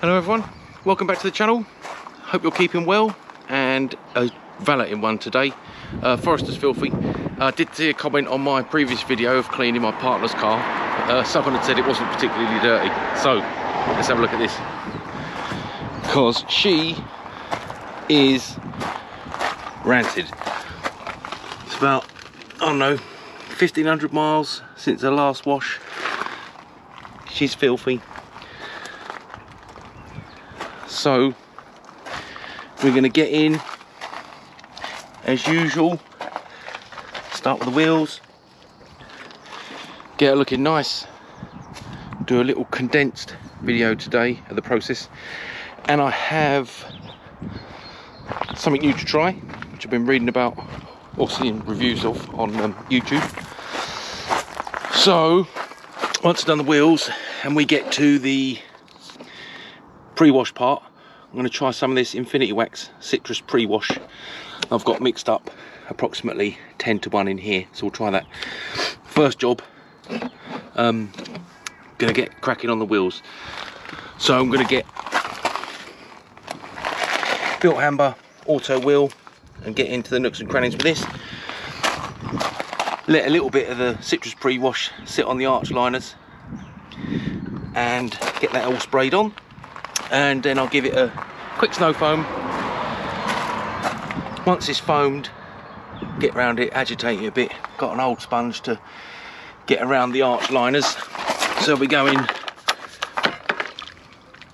Hello everyone, welcome back to the channel. Hope you're keeping well, and a valeting one today. Forrester's filthy. I did see a comment on my previous video of cleaning my partner's car. Someone had said it wasn't particularly dirty, so let's have a look at this. Because she is rancid. It's about, I don't know, 1,500 miles since her last wash. She's filthy. So we're going to get in as usual, start with the wheels, get her looking nice, do a little condensed video today of the process, and I have something new to try which I've been reading about or seeing reviews of on YouTube. So once I've done the wheels and we get to the pre-wash part, I'm going to try some of this Infinity Wax Citrus pre-wash. I've got mixed up approximately 10 to 1 in here, so we'll try that. First job, gonna get cracking on the wheels. So I'm gonna get built hamber auto wheel and get into the nooks and crannies with this. Let a little bit of the citrus pre-wash sit on the arch liners and get that all sprayed on. And then I'll give it a quick snow foam. Once it's foamed, get around it, agitate it a bit. Got an old sponge to get around the arch liners. So we go in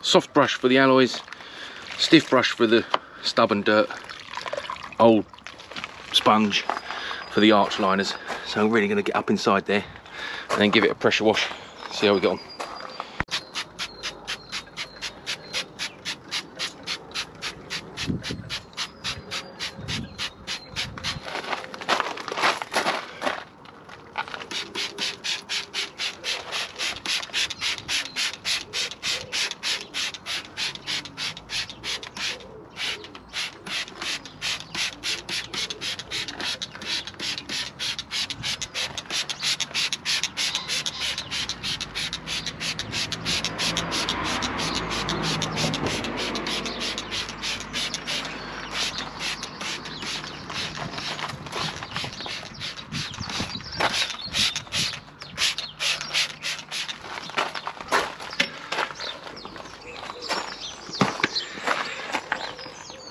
soft brush for the alloys, stiff brush for the stub and dirt, old sponge for the arch liners. So I'm really going to get up inside there and then give it a pressure wash, see how we get on.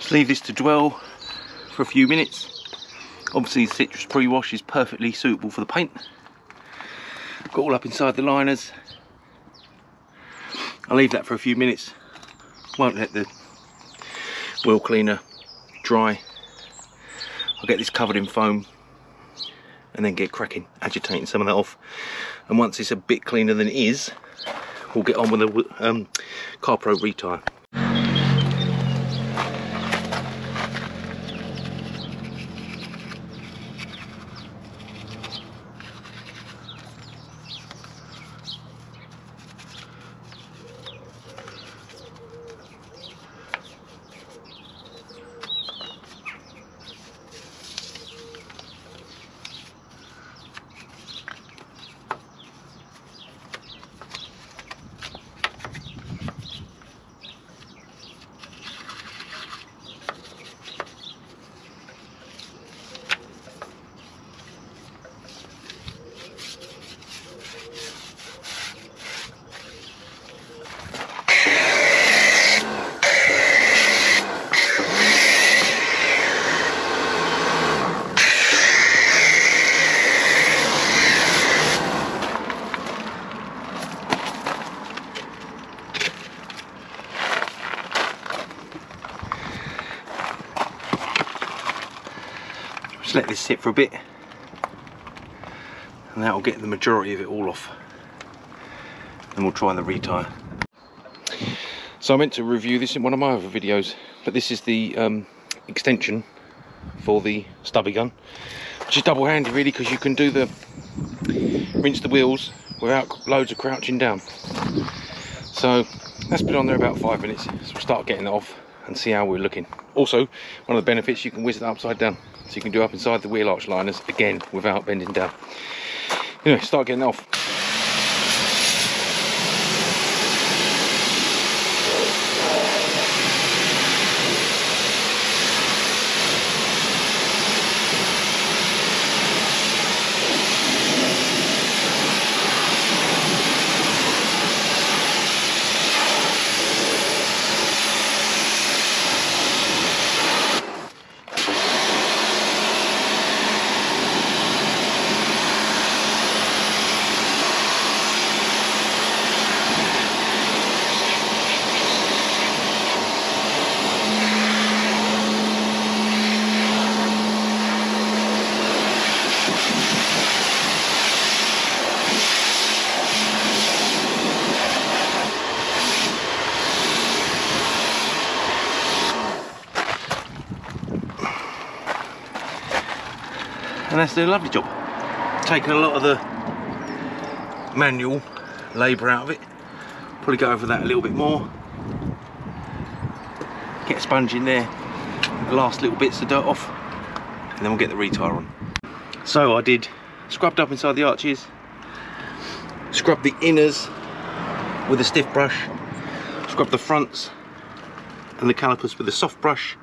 Leave this to dwell for a few minutes. Obviously the citrus pre-wash is perfectly suitable for the paint. Got all up inside the liners. I'll leave that for a few minutes. Won't let the wheel cleaner dry. I'll get this covered in foam and then get cracking, agitating some of that off. And once it's a bit cleaner than it is, we'll get on with the CarPro retyre. Just let this sit for a bit and that will get the majority of it all off, and we'll try the retyre. So I meant to review this in one of my other videos, but this is the extension for the stubby gun, which is double handy really, because you can do the rinse the wheels without loads of crouching down. So that's been on there about 5 minutes, so we'll start getting it off and see how we're looking. Also, one of the benefits, you can whiz it upside down, so you can do up inside the wheel arch liners again without bending down. Anyway, start getting it off. and that's doing a lovely job. Taking a lot of the manual labour out of it. Probably go over that a little bit more. Get a sponge in there, the last little bits of dirt off, and then we'll get the retyre on. So I did scrubbed up inside the arches, scrubbed the inners with a stiff brush, scrubbed the fronts and the calipers with a soft brush.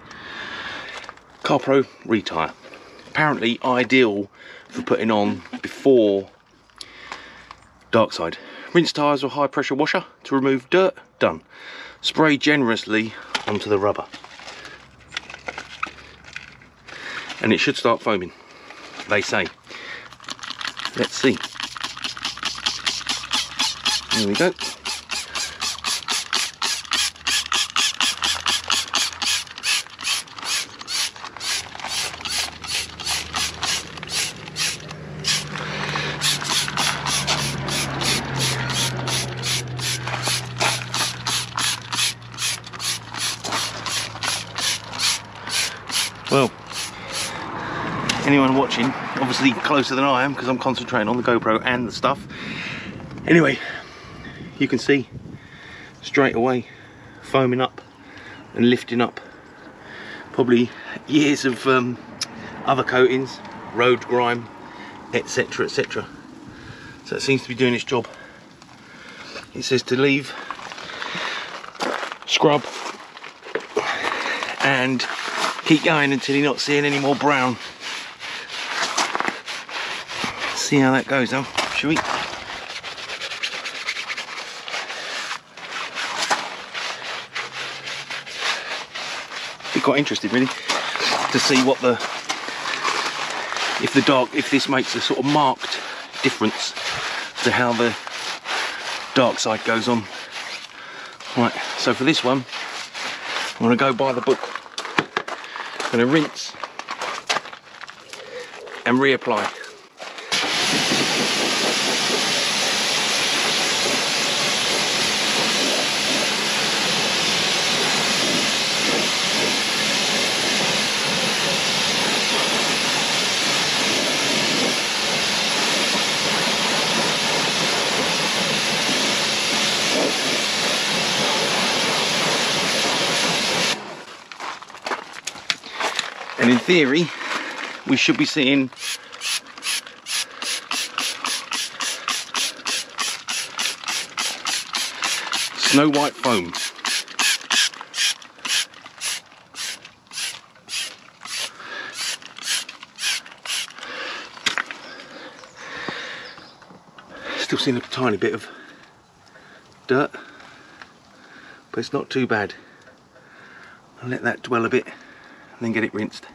CarPro retyre. Apparently ideal for putting on before darkside. Rinse tyres with high pressure washer to remove dirt. Done. Spray generously onto the rubber. And it should start foaming, they say. Let's see. Here we go. Well, anyone watching, obviously closer than I am because I'm concentrating on the GoPro and the stuff. Anyway, you can see straight away foaming up and lifting up. Probably years of other coatings, road grime, etc, etc. So it seems to be doing its job. It says to leave, scrub, and keep going until you're not seeing any more brown. See how that goes, though, shall we? Be quite interested, really, to see what if this makes a sort of marked difference to how the dark side goes on. Right, so for this one, I'm going to go by the book. I'm going to rinse and reapply. And in theory, we should be seeing snow white foam. Still seeing a tiny bit of dirt, but it's not too bad. I'll let that dwell a bit and then get it rinsed.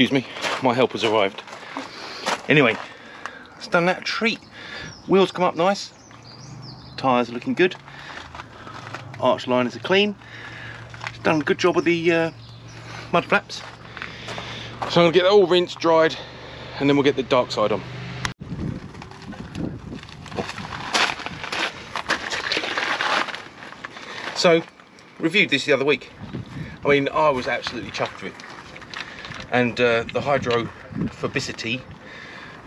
Excuse me, my help has arrived. Anyway, done that a treat. Wheels come up nice, tyres are looking good, arch liners are clean. It's done a good job with the mud flaps. So I'm going to get that all rinsed, dried, and then we'll get the dark side on. So, reviewed this the other week. I mean, I was absolutely chuffed with it. And the hydrophobicity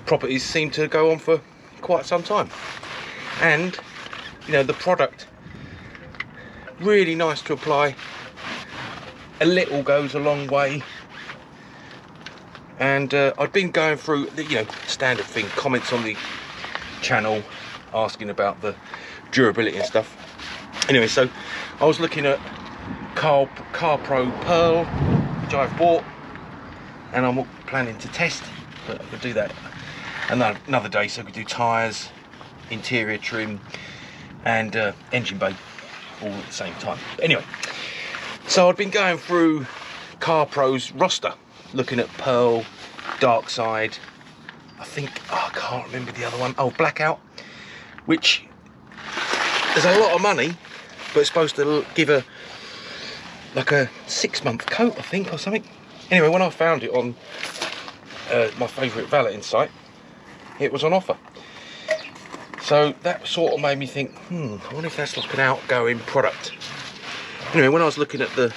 properties seem to go on for quite some time. And, you know, the product, really nice to apply. A little goes a long way. And I'd been going through the, you know, standard thing, comments on the channel asking about the durability and stuff. Anyway, so I was looking at Car Pro Pearl, which I've bought, and I'm planning to test, but I could do that another day. So I could do tyres, interior trim, and engine bay all at the same time. But anyway, so I'd been going through Car Pro's roster, looking at Pearl, Darkside, I think, oh, I can't remember the other one, oh, Blackout, which is a lot of money, but it's supposed to give like a 6-month coat, I think, or something. Anyway, when I found it on my favourite valeting site, it was on offer. So that sort of made me think, I wonder if that's like an outgoing product. Anyway, when I was looking at the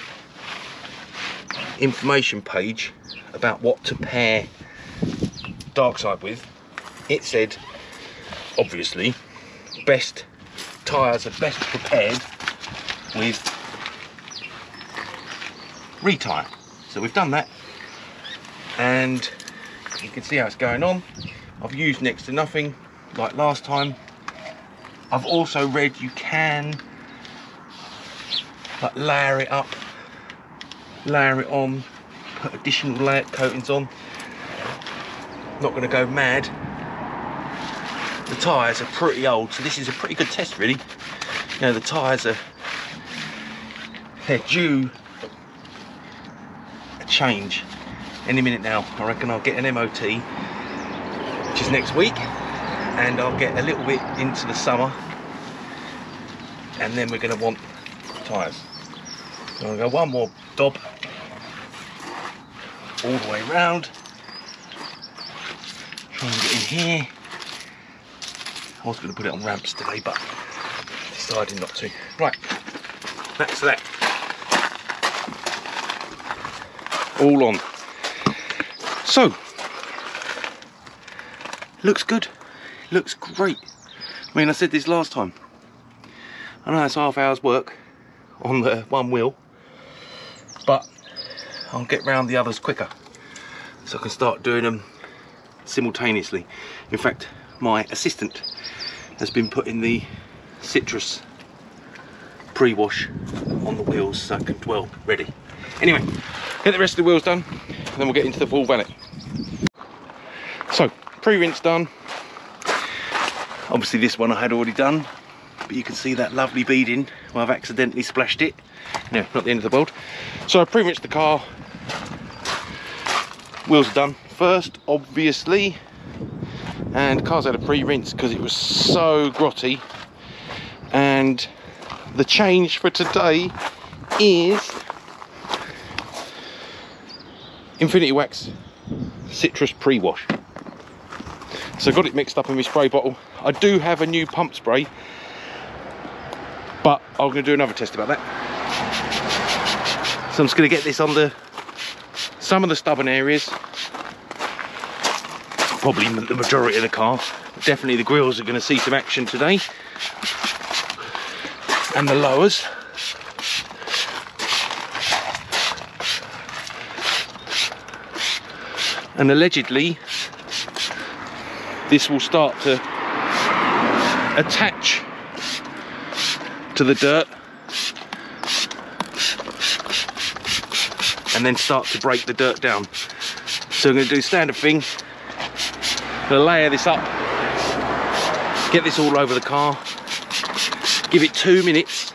information page about what to pair Darkside with, it said, obviously, best tyres are best prepared with retyre. So we've done that, and you can see how it's going on. I've used next to nothing like last time. I've also read you can like layer it up, layer it on, put additional layer coatings on. Not going to go mad. The tyres are pretty old, so this is a pretty good test really. You know, the tyres are, they're due a change any minute now. I reckon I'll get an MOT, which is next week, and I'll get a little bit into the summer, and then we're going to want tyres. So I'm going to go one more dob all the way round, try and get in here. I was going to put it on ramps today, but decided not to. Right, that's that. All on. So, looks good. Looks great. I mean, I said this last time. I know it's half hour's work on the one wheel, but I'll get round the others quicker, so I can start doing them simultaneously. In fact, my assistant has been putting the citrus pre-wash on the wheels so I can dwell ready. Anyway, get the rest of the wheels done, and then we'll get into the full valet. So, pre-rinse done. Obviously this one I had already done, but you can see that lovely beading where I've accidentally splashed it. No, not the end of the world. So I pre-rinsed the car. Wheels are done first, obviously. And car's had a pre-rinse because it was so grotty. And the change for today is Infinity Wax Citrus Pre-Wash. So I got it mixed up in my spray bottle. I do have a new pump spray, but I'm going to do another test about that. So I'm just going to get this on some of the stubborn areas. Probably the majority of the car. Definitely the grills are going to see some action today. And the lowers. And allegedly this will start to attach to the dirt and then start to break the dirt down. So I'm going to do the standard thing. I'm going to layer this up, get this all over the car, give it 2 minutes,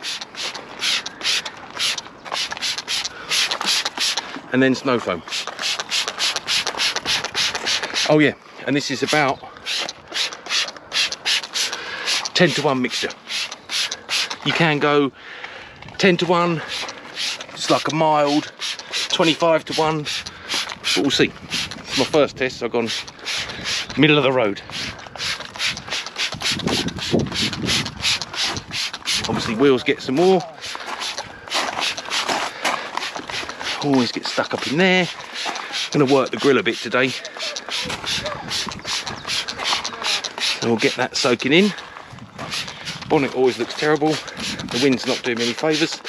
and then snow foam. Oh yeah, and this is about 10-to-1 mixture. You can go 10-to-1, it's like a mild 25-to-1, but we'll see. It's my first test, so I've gone middle of the road. Obviously wheels get some more. Always get stuck up in there. Gonna work the grill a bit today. So we'll get that soaking in. Bonnet always looks terrible. The wind's not doing me any favours.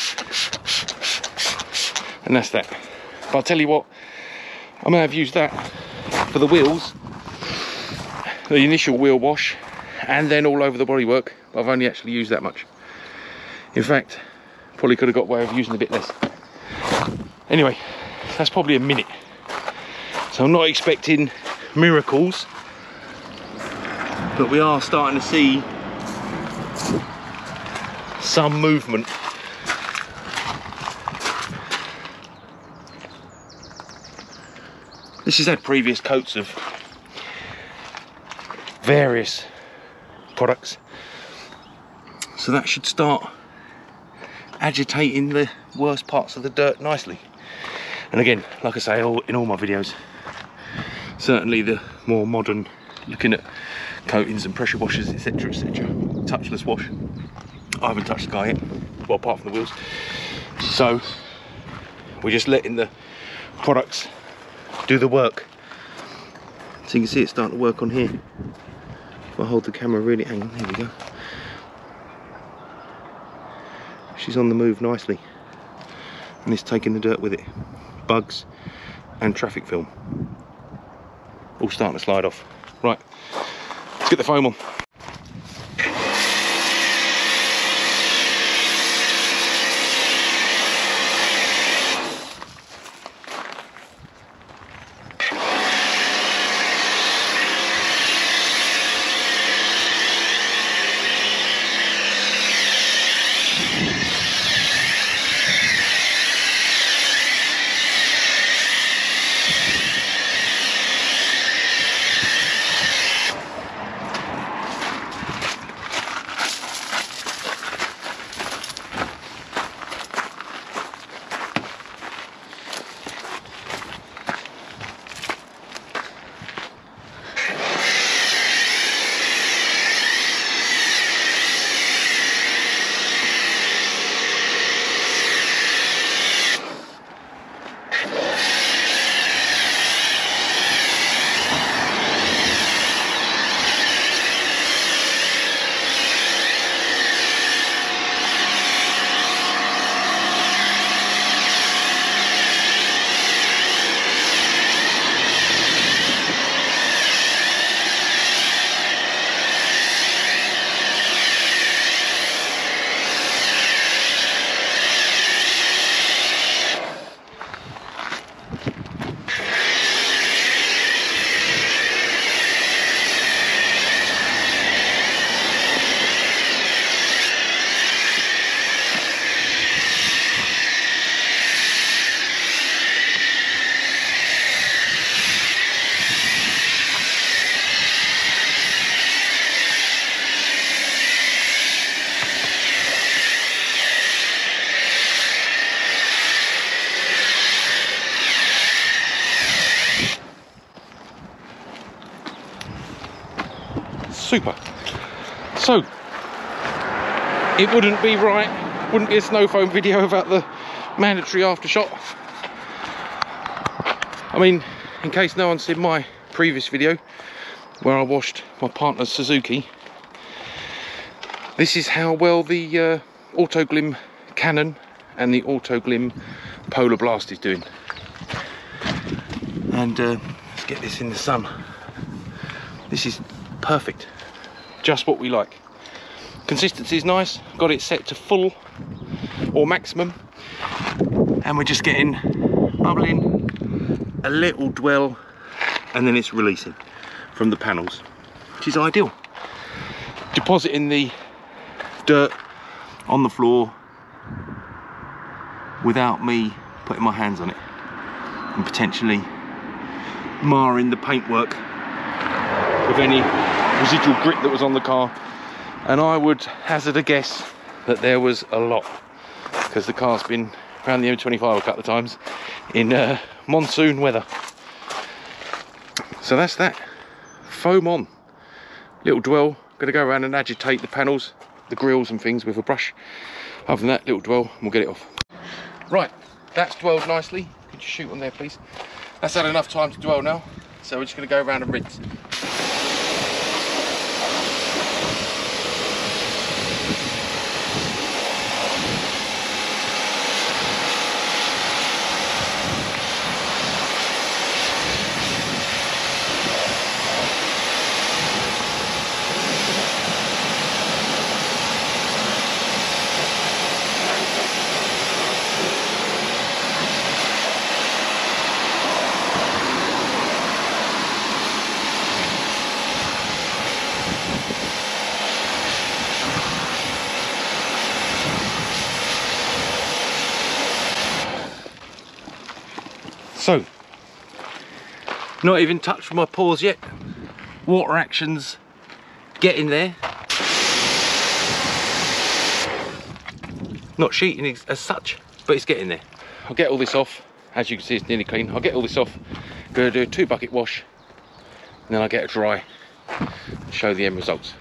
And that's that. But I'll tell you what, I may have used that for the wheels, the initial wheel wash, and then all over the bodywork. But I've only actually used that much. In fact, probably could have got away with using a bit less. Anyway, that's probably a minute. So I'm not expecting miracles, but we are starting to see some movement. This has had previous coats of various products, so that should start agitating the worst parts of the dirt nicely. And again, like I say, in all my videos, certainly the more modern, looking at coatings and pressure washers, etc, etc, touchless wash, I haven't touched the car yet, well, apart from the wheels. So we're just letting the products do the work. So you can see it's starting to work on here. If I hold the camera really, hang on, there we go. She's on the move nicely, and it's taking the dirt with it. Bugs and traffic film all starting to slide off. Right, let's get the foam on. Super. So it wouldn't be right, wouldn't be a snow foam video without the mandatory aftershot. I mean, in case no one's seen my previous video where I washed my partner's Suzuki, this is how well the Autoglim Canon and the Autoglim Polar Blast is doing. And let's get this in the sun. This is perfect, just what we like. Consistency is nice, got it set to full or maximum, and we're just getting bubbling, a little dwell, and then it's releasing from the panels, which is ideal. Depositing the dirt on the floor without me putting my hands on it and potentially marring the paintwork with any residual grit that was on the car and I would hazard a guess that there was a lot, because the car's been around the M25 a couple of times in monsoon weather. So that's that. Foam on. Little dwell. Gonna go around and agitate the panels, the grills and things with a brush. Other than that, little dwell, and we'll get it off. Right, that's dwelled nicely. Could you shoot on there, please? That's had enough time to dwell now, so we're just gonna go around and rinse. So, not even touched my paws yet. Water action's getting there. Not sheeting as such, but it's getting there. I'll get all this off. As you can see, it's nearly clean. I'll get all this off. Gonna do a 2-bucket wash, and then I'll get it dry and show the end results.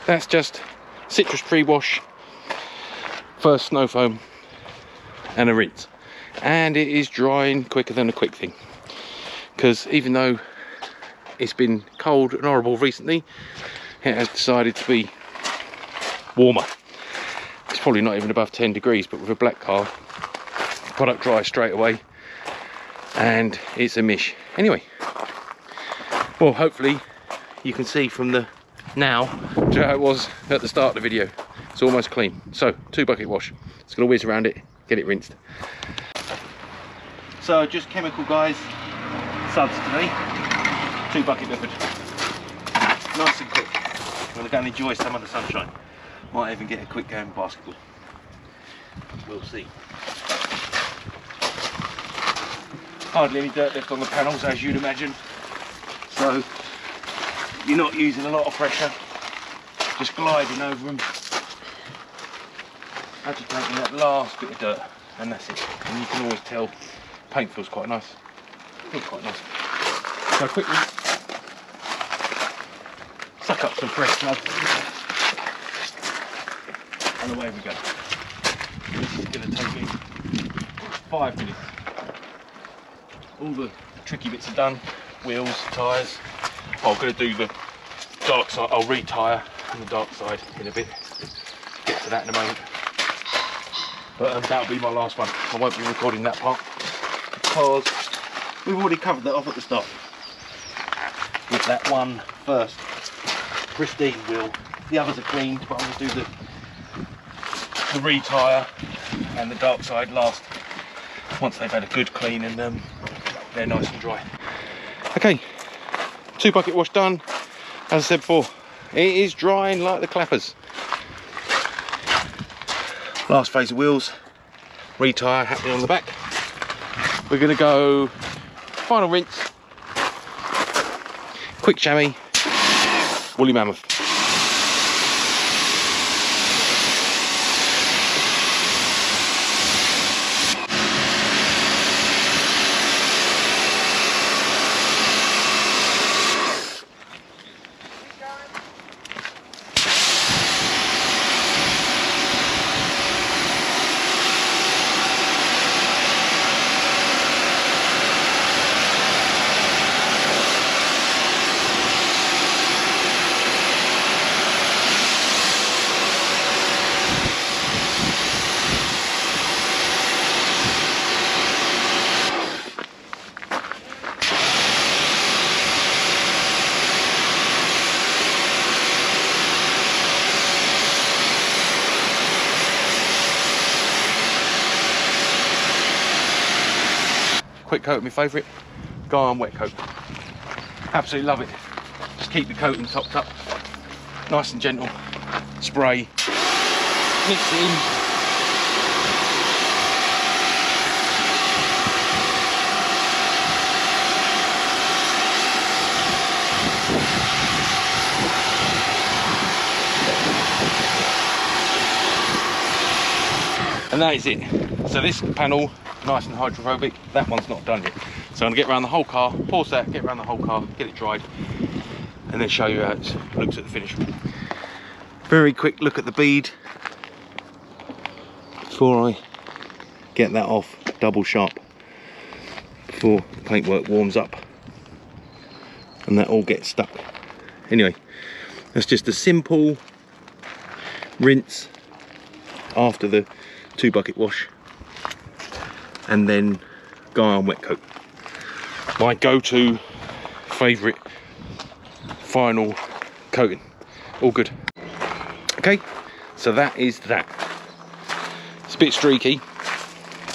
that's just citrus pre-wash, first snow foam and a rinse, and it is drying quicker than a quick thing, because even though it's been cold and horrible recently, it has decided to be warmer. It's probably not even above 10 degrees, but with a black car, the product dries straight away and it's a mish. Anyway, well, hopefully you can see from the now to how it was at the start of the video. It's almost clean. So 2 bucket wash. It's going to whiz around it, get it rinsed. So just chemical guys, suds today. 2 bucket method. Nice and quick. I'm going to go and enjoy some of the sunshine. Might even get a quick game of basketball. We'll see. Hardly any dirt left on the panels, as you'd imagine. So you're not using a lot of pressure, just gliding over them, agitating that last bit of dirt, and that's it. And you can always tell paint feels quite nice. Feels quite nice. So quickly suck up some fresh blood, and away we go. This is going to take me 5 minutes. All the tricky bits are done. Wheels, tyres. I'm going to do the dark side. I'll retyre on the dark side in a bit. Get to that in a moment. But that'll be my last one. I won't be recording that part because we've already covered that off at the start with that one first pristine wheel. The others are cleaned, but I'm going to do the retyre and the dark side last, once they've had a good clean and they're nice and dry. Okay, 2 bucket wash done. As I said before, it is drying like the clappers. Last phase of wheels, retyre happening on the back. We're going to go final rinse, quick chamois, woolly mammoth. Quick coat, my favourite, guy on wet coat. Absolutely love it. Just keep the coating topped up, nice and gentle. Spray, mix it in. And that is it. So this panel, nice and hydrophobic. That one's not done yet. So I'm gonna get around the whole car, pause that, get around the whole car, get it dried, and then show you how it looks at the finish. Very quick look at the bead before I get that off, double sharp, before the paintwork warms up and that all gets stuck. Anyway, that's just a simple rinse after the 2 bucket wash, and then guy on wet coat. My go-to favourite final coating. All good. Okay, so that is that. It's a bit streaky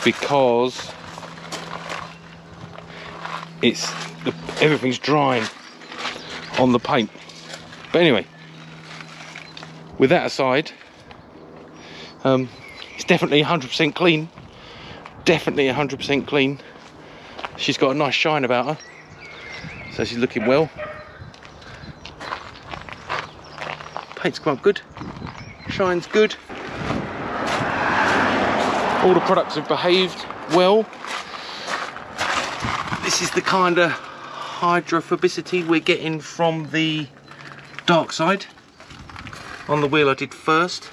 because everything's drying on the paint. But anyway, with that aside, it's definitely 100% clean. Definitely 100% clean. She's got a nice shine about her, so she's looking well. Paint's come up good, shine's good. All the products have behaved well. This is the kind of hydrophobicity we're getting from the dark side. on the wheel I did first.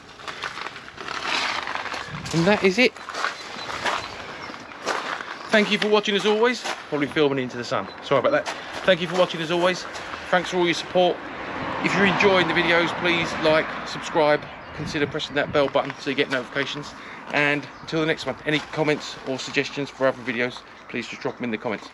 And that is it. Thank you for watching as always. Probably filming into the sun. Sorry about that. Thank you for watching as always. Thanks for all your support. If you're enjoying the videos, please like, subscribe, consider pressing that bell button so you get notifications. And until the next one, any comments or suggestions for other videos, please just drop them in the comments.